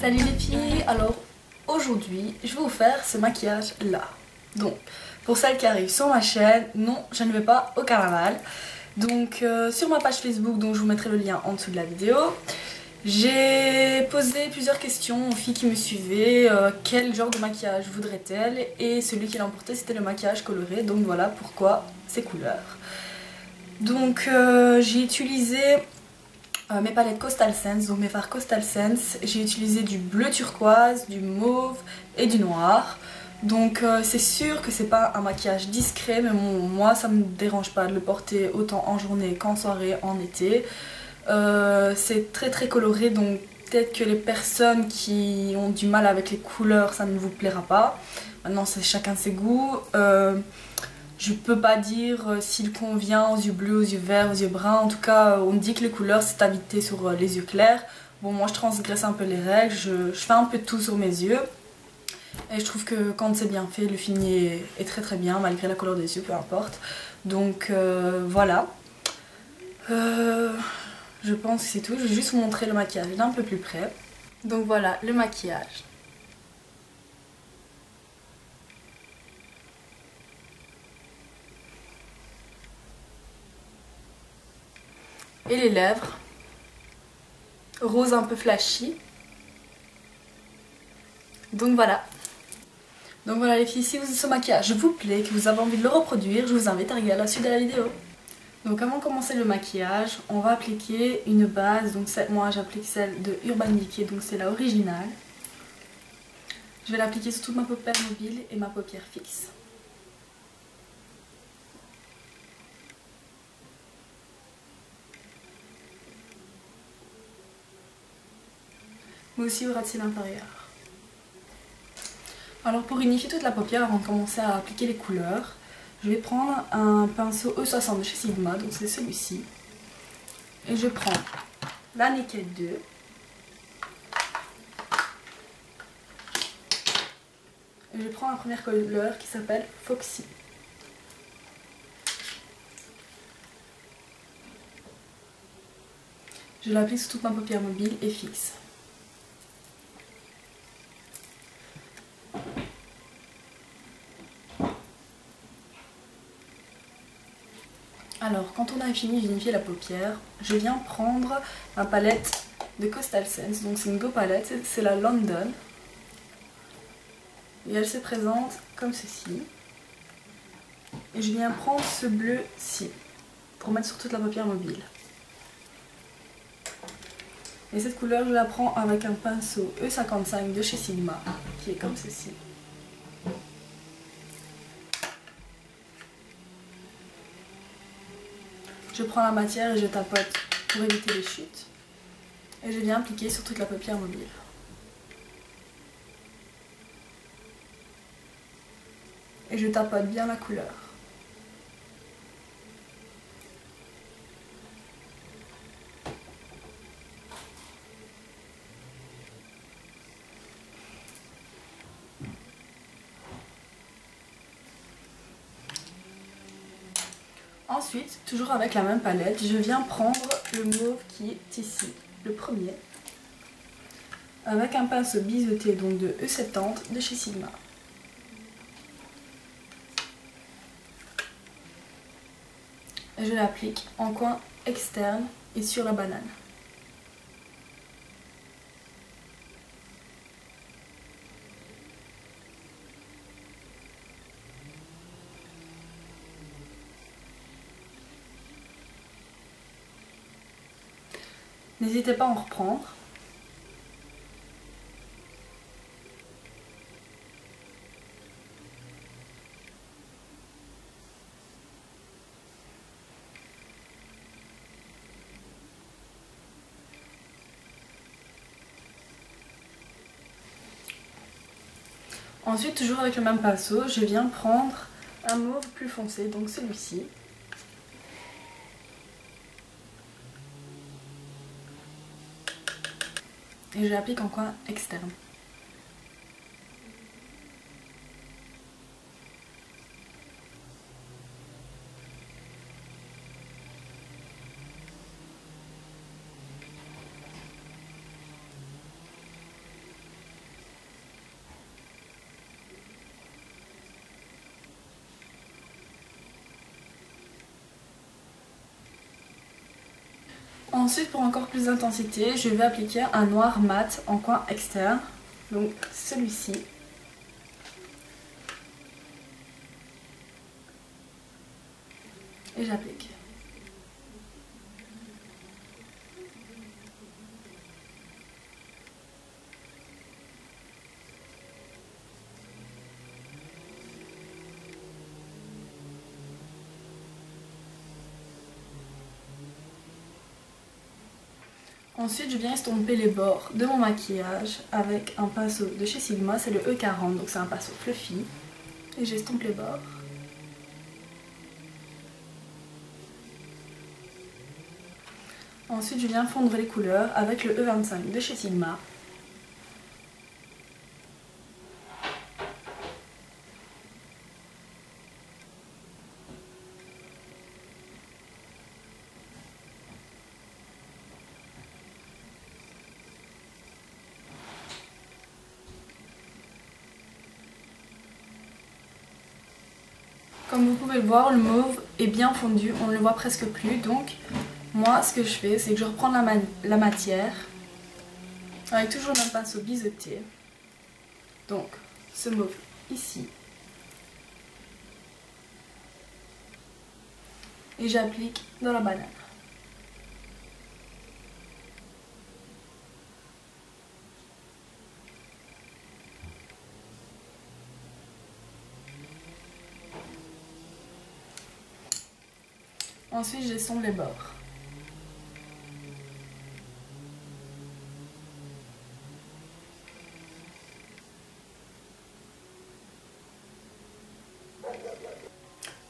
Salut les filles, alors aujourd'hui je vais vous faire ce maquillage là. Donc pour celles qui arrivent sur ma chaîne, non je ne vais pas au carnaval. Donc sur ma page Facebook, dont je vous mettrai le lien en dessous de la vidéo, j'ai posé plusieurs questions aux filles qui me suivaient, quel genre de maquillage voudraient-elles, et celui qui l'emportait c'était le maquillage coloré, donc voilà pourquoi ces couleurs. Donc j'ai utilisé mes palettes Coastal Scents, donc mes fards Coastal Scents. J'ai utilisé du bleu turquoise, du mauve et du noir. Donc c'est sûr que c'est pas un maquillage discret, mais bon, moi ça me dérange pas de le porter autant en journée qu'en soirée, en été. C'est très coloré, donc peut-être que les personnes qui ont du mal avec les couleurs, ça ne vous plaira pas. Maintenant c'est chacun ses goûts. Je peux pas dire s'il convient aux yeux bleus, aux yeux verts, aux yeux bruns. En tout cas, on me dit que les couleurs c'est à éviter sur les yeux clairs. Bon, moi je transgresse un peu les règles, je fais un peu de tout sur mes yeux. Et je trouve que quand c'est bien fait, le fini est très bien, malgré la couleur des yeux, peu importe. Donc voilà. Je pense que c'est tout. Je vais juste vous montrer le maquillage d'un peu plus près. Donc voilà, le maquillage. Et les lèvres. Rose un peu flashy. Donc voilà. Donc voilà les filles, si ce maquillage vous plaît, que vous avez envie de le reproduire, je vous invite à regarder la suite de la vidéo. Donc avant de commencer le maquillage, on va appliquer une base. Donc moi j'applique celle de Urban Decay, donc c'est la originale. Je vais l'appliquer sur toute ma paupière mobile et ma paupière fixe. Mais aussi au ras-de-cils inférieur. Alors pour unifier toute la paupière, avant de commencer à appliquer les couleurs, je vais prendre un pinceau E60 de chez Sigma, donc c'est celui-ci. Et je prends la Naked 2. Et je prends la première couleur qui s'appelle Foxy. Je l'applique sur toute ma paupière mobile et fixe. Alors, quand on a fini d'unifier la paupière, je viens prendre ma palette de Coastal Scents. Donc c'est une Go palette, c'est la London. Et elle se présente comme ceci. Et je viens prendre ce bleu-ci pour mettre sur toute la paupière mobile. Et cette couleur, je la prends avec un pinceau E55 de chez Sigma, qui est comme ceci. Je prends la matière et je tapote pour éviter les chutes. Et je viens appliquer sur toute la paupière mobile. Et je tapote bien la couleur. Ensuite, toujours avec la même palette, je viens prendre le mauve qui est ici, le premier, avec un pinceau biseauté donc de E70 de chez Sigma. Et je l'applique en coin externe et sur la banane. N'hésitez pas à en reprendre. Ensuite, toujours avec le même pinceau, je viens prendre un mauve plus foncé, donc celui-ci. Et je l'applique en coin externe. Ensuite, pour encore plus d'intensité, je vais appliquer un noir mat en coin externe, donc celui-ci. Et j'applique. Ensuite, je viens estomper les bords de mon maquillage avec un pinceau de chez Sigma, c'est le E40, donc c'est un pinceau fluffy. Et j'estompe les bords. Ensuite, je viens fondre les couleurs avec le E25 de chez Sigma. Comme vous pouvez le voir, le mauve est bien fondu, on ne le voit presque plus. Donc moi ce que je fais, c'est que je reprends la matière avec toujours le même pinceau biseauté. Donc ce mauve ici. Et j'applique dans la banane. Ensuite, j'estompe les bords.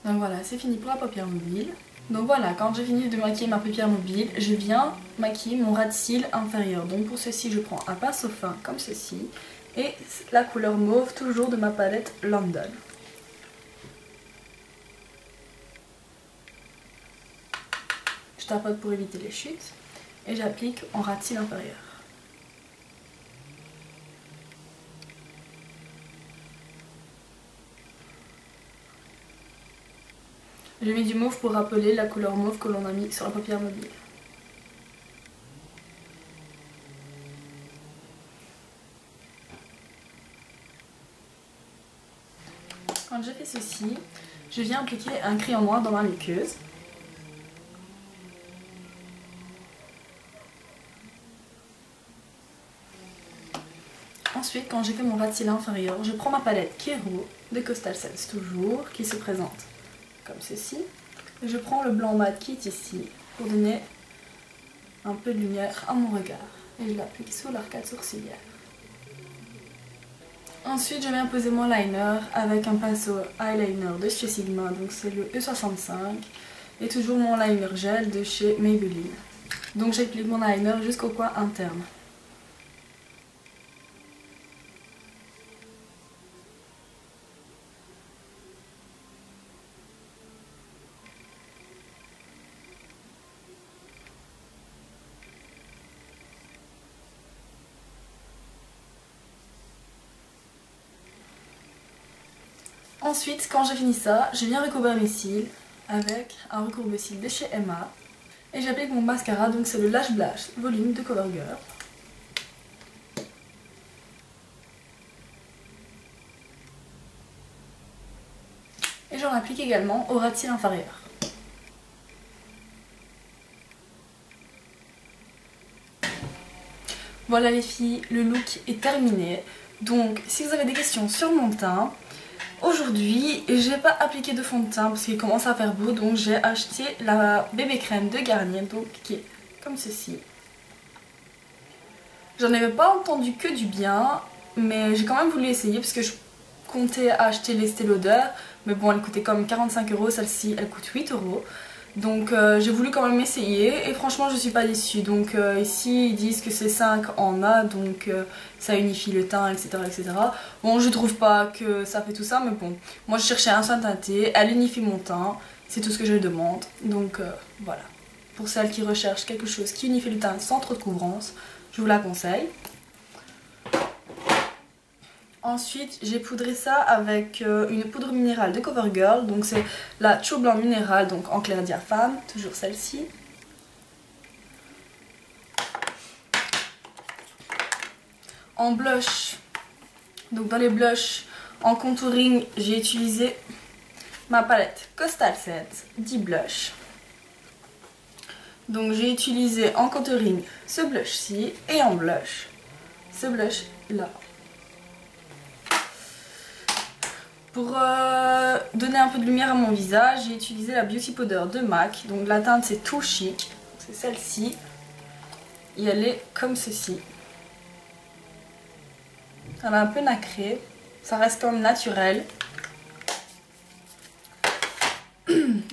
Donc voilà, c'est fini pour la paupière mobile. Donc voilà, quand j'ai fini de maquiller ma paupière mobile, je viens maquiller mon ras de cils inférieur. Donc pour ceci, je prends un pinceau fin comme ceci et la couleur mauve toujours de ma palette London. Je tapote pour éviter les chutes et j'applique en ras de cils inférieur. J'ai mis du mauve pour rappeler la couleur mauve que l'on a mis sur la paupière mobile. Quand j'ai fait ceci, je viens appliquer un crayon noir dans ma muqueuse. Ensuite, quand j'ai fait mon ras de cils inférieur, je prends ma palette Kero de Coastal Scents toujours, qui se présente comme ceci. Et je prends le blanc mat qui est ici pour donner un peu de lumière à mon regard. Et je l'applique sous l'arcade sourcilière. Ensuite, je viens poser mon liner avec un pinceau eyeliner de chez Sigma, donc c'est le E65. Et toujours mon liner gel de chez Maybelline. Donc j'applique mon liner jusqu'au coin interne. Ensuite, quand j'ai fini ça, je viens recouvrir mes cils avec un recourbe-cils de chez Emma. Et j'applique mon mascara, donc c'est le Lash Blush Volume de CoverGirl. Et j'en applique également au ras de cils inférieur. Voilà les filles, le look est terminé. Donc si vous avez des questions sur mon teint, aujourd'hui j'ai pas appliqué de fond de teint parce qu'il commence à faire beau, donc j'ai acheté la bébé crème de Garnier, donc qui est comme ceci. J'en avais pas entendu que du bien, mais j'ai quand même voulu essayer parce que je comptais acheter l'Estée Lauder, mais bon elle coûtait comme 45 €, celle-ci elle coûte 8 €. Donc j'ai voulu quand même essayer et franchement je suis pas déçue. Donc ici ils disent que c'est 5 en A, donc ça unifie le teint, etc., etc. Bon, je trouve pas que ça fait tout ça, mais bon, moi je cherchais un soin de teinté, elle unifie mon teint, c'est tout ce que je demande. Donc voilà, pour celles qui recherchent quelque chose qui unifie le teint sans trop de couvrance, je vous la conseille. Ensuite, j'ai poudré ça avec une poudre minérale de CoverGirl. Donc c'est la True Blanc Minérale, donc en clair diaphane, toujours celle-ci. en blush, donc dans les blushs en contouring, j'ai utilisé ma palette Coastal Scent 10 blush. Donc j'ai utilisé en contouring ce blush-ci et en blush ce blush-là. Pour donner un peu de lumière à mon visage, j'ai utilisé la Beauty Powder de MAC. Donc la teinte c'est Too Chic, c'est celle-ci. Et elle est comme ceci. Elle est un peu nacrée, ça reste quand même naturel.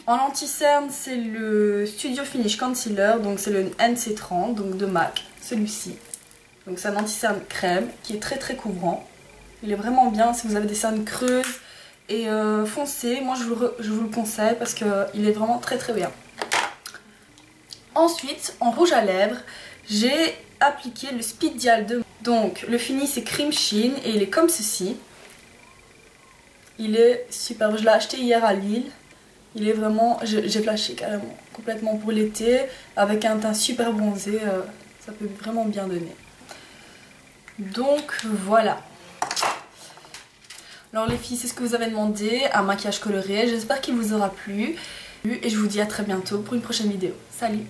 En anti-cerne, c'est le Studio Finish Concealer, donc c'est le NC30, donc de MAC, celui-ci. Donc c'est un anti-cerne crème qui est très couvrant. Il est vraiment bien si vous avez des cernes creuses et foncées. Moi je vous le conseille parce qu'il est vraiment très bien. Ensuite, en rouge à lèvres, j'ai appliqué le Speed Dial de... Donc le fini c'est Cream Sheen et il est comme ceci. Il est superbe, je l'ai acheté hier à Lille. Il est vraiment, j'ai flashé carrément, complètement pour l'été, avec un teint super bronzé, ça peut vraiment bien donner. Donc voilà. Alors les filles, c'est ce que vous avez demandé, un maquillage coloré, j'espère qu'il vous aura plu. Et je vous dis à très bientôt pour une prochaine vidéo. Salut!